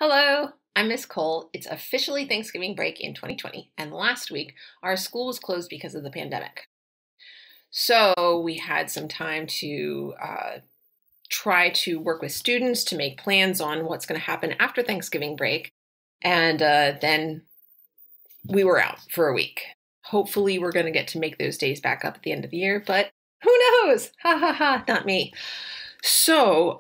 Hello, I'm Miss Cole. It's officially Thanksgiving break in 2020, and last week our school was closed because of the pandemic. So we had some time to try to work with students to make plans on what's going to happen after Thanksgiving break, and then we were out for a week. Hopefully, we're going to get to make those days back up at the end of the year, but who knows? Ha ha ha, not me. So,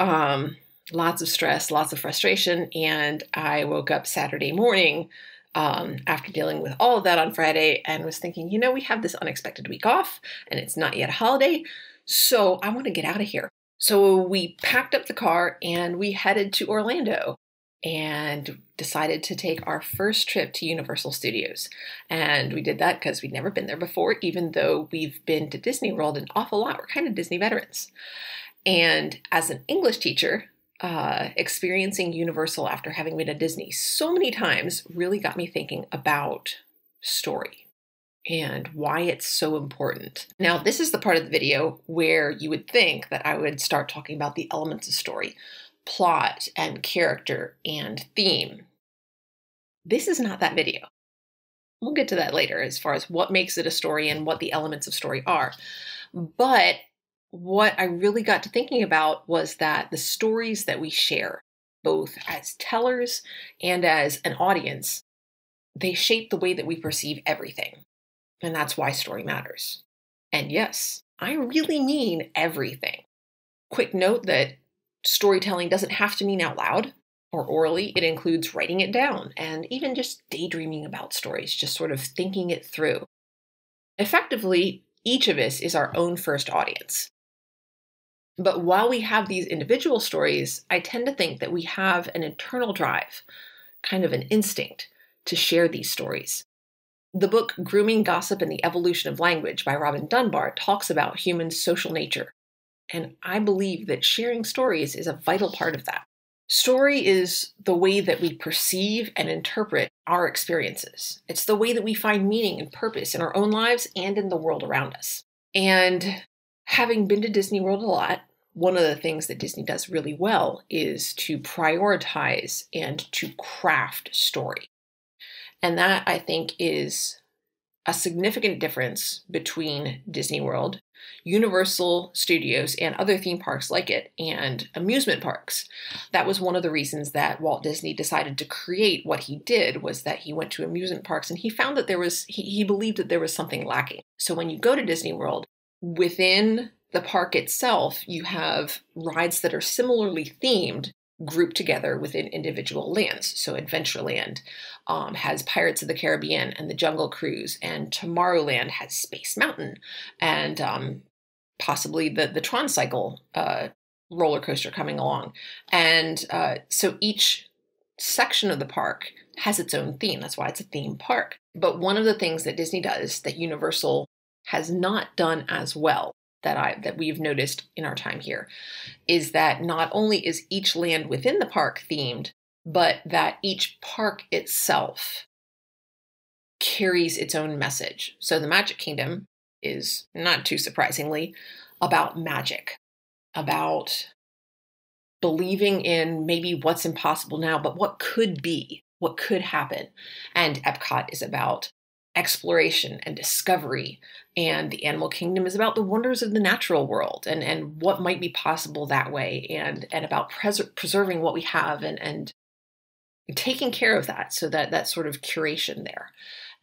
lots of stress, lots of frustration, and I woke up Saturday morning after dealing with all of that on Friday and was thinking, we have this unexpected week off, and it's not yet a holiday, so I want to get out of here. So we packed up the car and we headed to Orlando and decided to take our first trip to Universal Studios. And we did that because we'd never been there before, even though we've been to Disney World an awful lot. We're kind of Disney veterans. And as an English teacher, experiencing Universal after having been at Disney so many times really got me thinking about story and why it's so important. Now, this is the part of the video where you would think that I would start talking about the elements of story, plot and character and theme. This is not that video. We'll get to that later as far as what makes it a story and what the elements of story are. But what I really got to thinking about was that the stories that we share, both as tellers and as an audience, they shape the way that we perceive everything. And that's why story matters. And yes, I really mean everything. Quick note that storytelling doesn't have to mean out loud or orally. It includes writing it down and even just daydreaming about stories, just sort of thinking it through. Effectively, each of us is our own first audience. But while we have these individual stories, I tend to think that we have an internal drive, kind of an instinct, to share these stories. The book Grooming Gossip and the Evolution of Language by Robin Dunbar talks about human social nature. And I believe that sharing stories is a vital part of that. Story is the way that we perceive and interpret our experiences. It's the way that we find meaning and purpose in our own lives and in the world around us. And having been to Disney World a lot, one of the things that Disney does really well is to prioritize and to craft story. And that, I think, is a significant difference between Disney World, Universal Studios, and other theme parks like it, and amusement parks. That was one of the reasons that Walt Disney decided to create what he did, was that he went to amusement parks and he found that he believed that there was something lacking. So when you go to Disney World, within the park itself, you have rides that are similarly themed, grouped together within individual lands. So Adventureland has Pirates of the Caribbean and the Jungle Cruise, and Tomorrowland has Space Mountain, and possibly the Tron Cycle roller coaster coming along. And so each section of the park has its own theme. That's why it's a theme park. But one of the things that Disney does that Universal has not done as well, that we've noticed in our time here, is that not only is each land within the park themed, but that each park itself carries its own message. So the Magic Kingdom is, not too surprisingly, about magic, about believing in maybe what's impossible now, but what could be, what could happen. And Epcot is about exploration and discovery, and the Animal Kingdom is about the wonders of the natural world and what might be possible that way, and about preserving what we have and taking care of that, so that sort of curation there.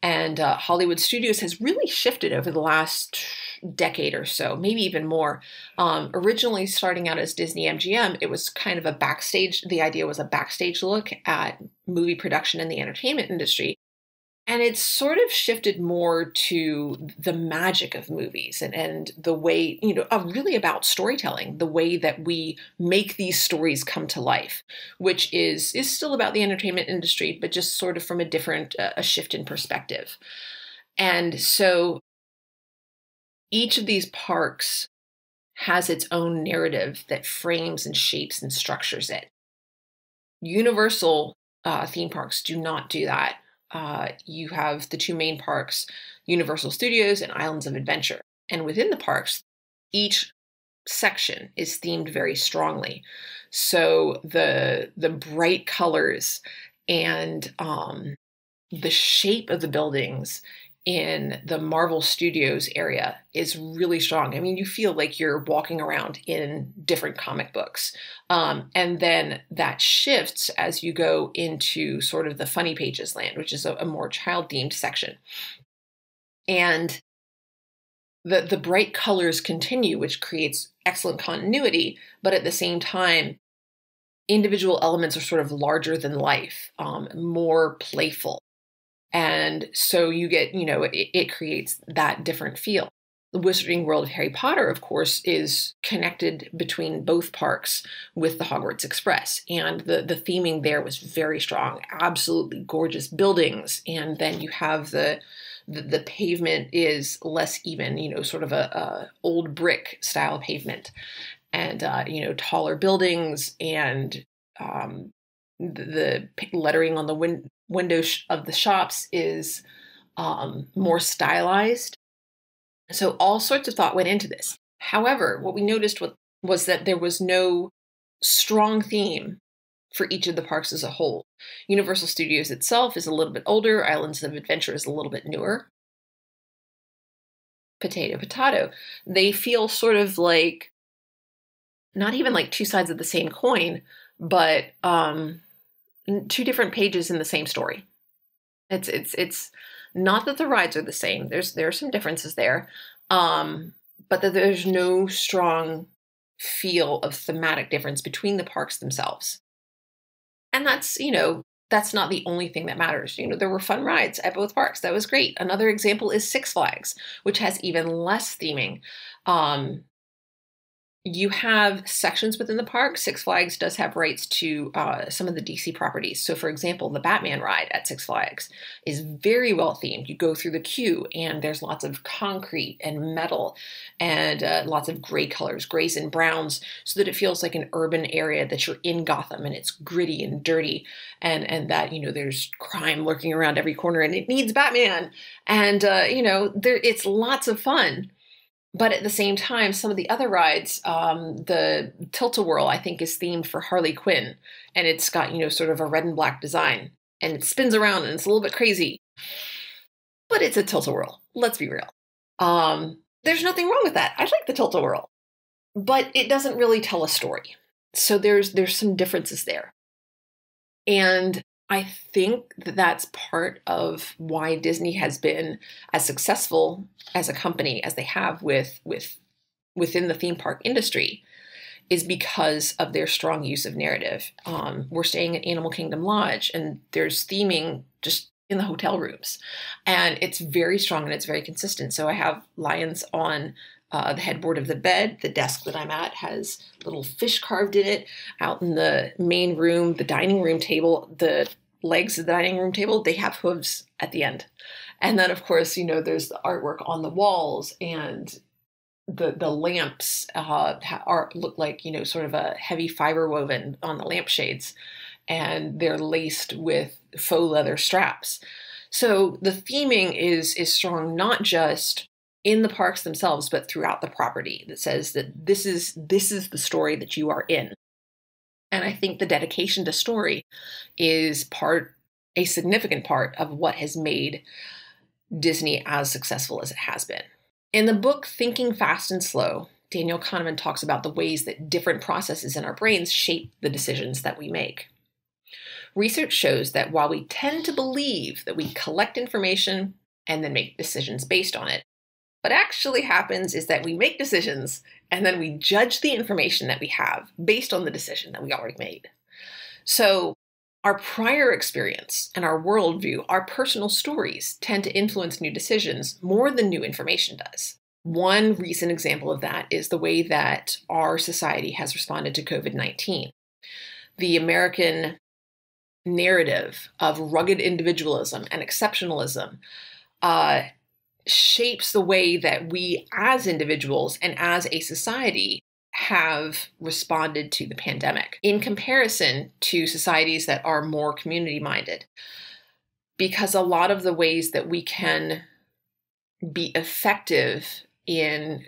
And Hollywood Studios has really shifted over the last decade or so, maybe even more. Originally starting out as Disney MGM, it was kind of the idea was a backstage look at movie production in the entertainment industry. And it's sort of shifted more to the magic of movies and the way, really about storytelling, the way that we make these stories come to life, which is still about the entertainment industry, but just sort of from a shift in perspective. And so each of these parks has its own narrative that frames and shapes and structures it. Universal theme parks do not do that. You have the two main parks, Universal Studios and Islands of Adventure. And within the parks, each section is themed very strongly. So the bright colors and the shape of the buildings in the Marvel Studios area is really strong. I mean, you feel like you're walking around in different comic books. And then that shifts as you go into sort of the Funny Pages land, which is a more child-themed section. And the bright colors continue, which creates excellent continuity, but at the same time, individual elements are sort of larger than life, more playful. And so you get, it creates that different feel. The Wizarding World of Harry Potter, of course, is connected between both parks with the Hogwarts Express. And the theming there was very strong, absolutely gorgeous buildings. And then you have the pavement is less even, sort of a old brick style pavement. And, taller buildings and the lettering on the windows of the shops is more stylized. So all sorts of thought went into this. However, what we noticed was that there was no strong theme for each of the parks as a whole. Universal Studios itself is a little bit older. Islands of Adventure is a little bit newer. Potato, potato. They feel sort of like, not even like two sides of the same coin, but two different pages in the same story. It's not that the rides are the same. There are some differences there, but that there's no strong feel of thematic difference between the parks themselves. And that's not the only thing that matters. There were fun rides at both parks. That was great. Another example is Six Flags, which has even less theming. You have sections within the park. Six Flags does have rights to some of the DC properties. So for example, the Batman ride at Six Flags is very well themed. You go through the queue and there's lots of concrete and metal and lots of gray colors, grays and browns, so that it feels like an urban area, that you're in Gotham and it's gritty and dirty and that, there's crime lurking around every corner and it needs Batman. And, it's lots of fun. But at the same time, some of the other rides, the Tilt-A-Whirl, I think, is themed for Harley Quinn. And it's got, sort of a red and black design. And it spins around and it's a little bit crazy. But it's a Tilt-A-Whirl. Let's be real. There's nothing wrong with that. I like the Tilt-A-Whirl. But it doesn't really tell a story. So there's some differences there. And I think that that's part of why Disney has been as successful as a company as they have within the theme park industry, is because of their strong use of narrative. We're staying at Animal Kingdom Lodge, and there's theming just in the hotel rooms, and it's very strong and it's very consistent. So I have lions on the headboard of the bed. The desk that I'm at has little fish carved in it. Out in the main room, the dining room table, the legs of the dining room table, they have hooves at the end. And then, of course, there's the artwork on the walls, and the lamps look like, sort of a heavy fiber woven on the lampshades, and they're laced with faux leather straps. So the theming is strong, not just in the parks themselves, but throughout the property, that says that this is the story that you are in. And I think the dedication to story is a significant part of what has made Disney as successful as it has been. In the book Thinking Fast and Slow, Daniel Kahneman talks about the ways that different processes in our brains shape the decisions that we make. Research shows that while we tend to believe that we collect information and then make decisions based on it, what actually happens is that we make decisions and then we judge the information that we have based on the decision that we already made. So our prior experience and our worldview, our personal stories, tend to influence new decisions more than new information does. One recent example of that is the way that our society has responded to COVID-19. The American narrative of rugged individualism and exceptionalism shapes the way that we as individuals and as a society have responded to the pandemic in comparison to societies that are more community-minded. Because a lot of the ways that we can be effective in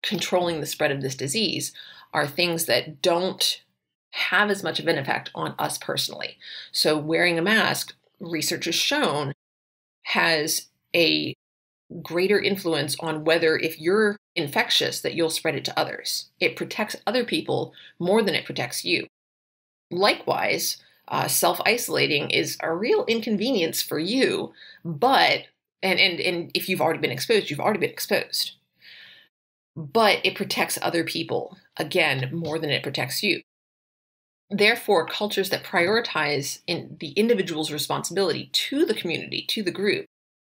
controlling the spread of this disease are things that don't have as much of an effect on us personally. So wearing a mask, research has shown, has a greater influence on whether, if you're infectious, that you'll spread it to others. It protects other people more than it protects you. Likewise, self-isolating is a real inconvenience for you, but, and if you've already been exposed, you've already been exposed. But it protects other people, again, more than it protects you. Therefore, cultures that prioritize the individual's responsibility to the community, to the group,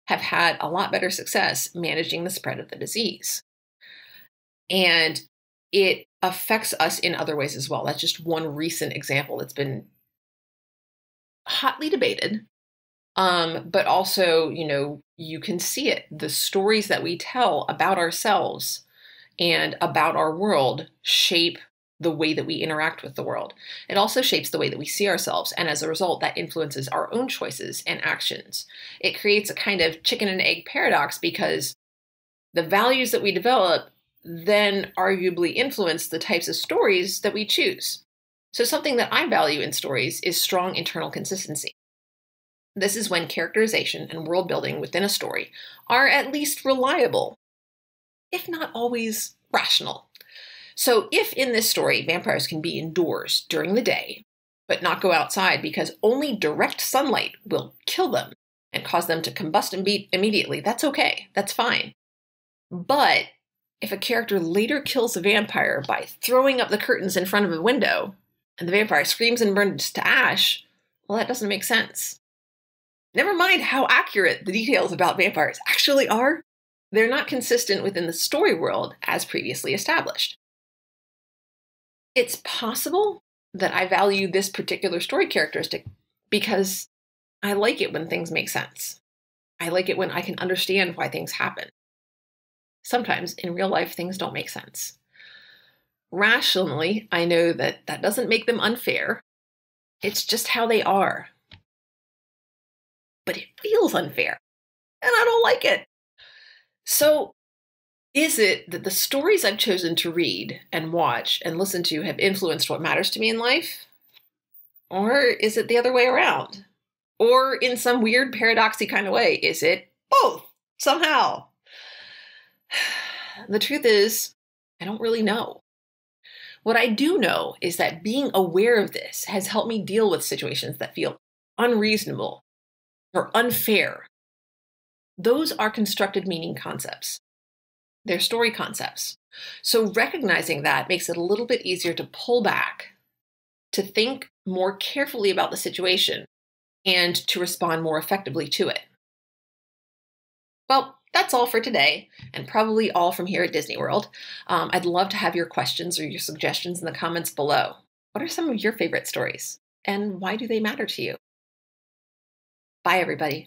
have had a lot better success managing the spread of the disease. And it affects us in other ways as well. That's just one recent example that's been hotly debated. But also, you can see it. The stories that we tell about ourselves and about our world shape the way that we interact with the world. It also shapes the way that we see ourselves, and as a result, that influences our own choices and actions. It creates a kind of chicken and egg paradox, because the values that we develop then arguably influence the types of stories that we choose. So something that I value in stories is strong internal consistency. This is when characterization and world building within a story are at least reliable, if not always rational. So if in this story, vampires can be indoors during the day, but not go outside because only direct sunlight will kill them and cause them to combust immediately, that's okay, that's fine. But if a character later kills a vampire by throwing up the curtains in front of a window, and the vampire screams and burns to ash, well, that doesn't make sense. Never mind how accurate the details about vampires actually are, they're not consistent within the story world as previously established. It's possible that I value this particular story characteristic because I like it when things make sense. I like it when I can understand why things happen. Sometimes in real life, things don't make sense. Rationally, I know that that doesn't make them unfair. It's just how they are. But it feels unfair, and I don't like it. So, is it that the stories I've chosen to read and watch and listen to have influenced what matters to me in life? Or is it the other way around? Or in some weird paradoxy kind of way, is it both somehow? The truth is, I don't really know. What I do know is that being aware of this has helped me deal with situations that feel unreasonable or unfair. Those are constructed meaning concepts. They're story concepts. So recognizing that makes it a little bit easier to pull back, to think more carefully about the situation, and to respond more effectively to it. Well, that's all for today, and probably all from here at Disney World. I'd love to have your questions or your suggestions in the comments below. What are some of your favorite stories, and why do they matter to you? Bye, everybody.